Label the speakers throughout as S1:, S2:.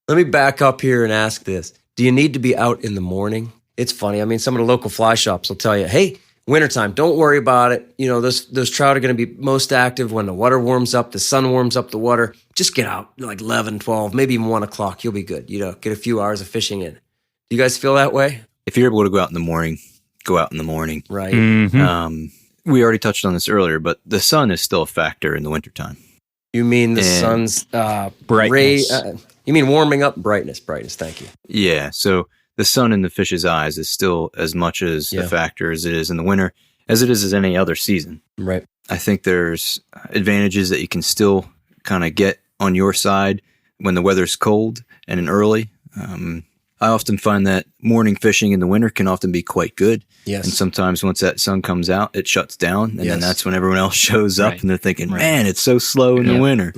S1: Let me back up here and ask this. Do you need to be out in the morning? It's funny. I mean, some of the local fly shops will tell you, hey, wintertime, don't worry about it. You know, those trout are going to be most active when the water warms up, the sun warms up the water. Just get out like 11, 12, maybe even 1 o'clock. You'll be good. You know, get a few hours of fishing in. Do you guys feel that way?
S2: If you're able to go out in the morning, go out in the morning.
S1: Right.
S3: Mm-hmm.
S2: We already touched on this earlier, but the sun is still a factor in the wintertime.
S1: You mean the sun's
S3: brightness?
S1: You mean warming up? Brightness. Thank you.
S2: Yeah. So the sun in the fish's eyes is still as much as a factor as it is in the winter, as it is as any other season.
S1: Right.
S2: I think there's advantages that you can still kind of get on your side when the weather's cold and early. I often find that morning fishing in the winter can often be quite good.
S1: Yes.
S2: And sometimes once that sun comes out, it shuts down. And then that's when everyone else shows up and they're thinking, man, it's so slow in the winter.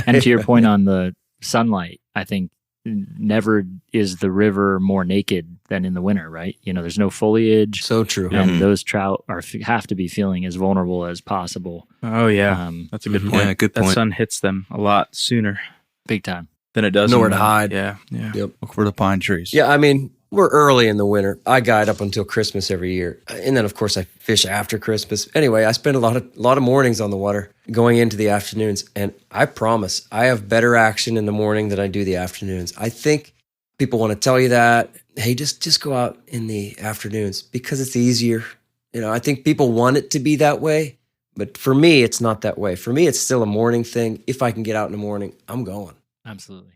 S4: And to your point on the sunlight, I think never is the river more naked than in the winter, right? You know, there's no foliage.
S1: So true.
S4: And those trout have to be feeling as vulnerable as possible.
S3: Oh, yeah. That's a good point.
S2: Yeah, good point.
S3: That sun hits them a lot sooner.
S4: Big time.
S3: Than it does.
S1: Nowhere to hide.
S3: Yeah.
S1: Yep.
S5: Look for the pine trees.
S1: Yeah, I mean, we're early in the winter. I guide up until Christmas every year. And then, of course, I fish after Christmas. Anyway, I spend a lot of mornings on the water going into the afternoons. And I promise, I have better action in the morning than I do the afternoons. I think people want to tell you that, hey, just go out in the afternoons because it's easier. You know, I think people want it to be that way. But for me, it's not that way. For me, it's still a morning thing. If I can get out in the morning, I'm going.
S4: Absolutely.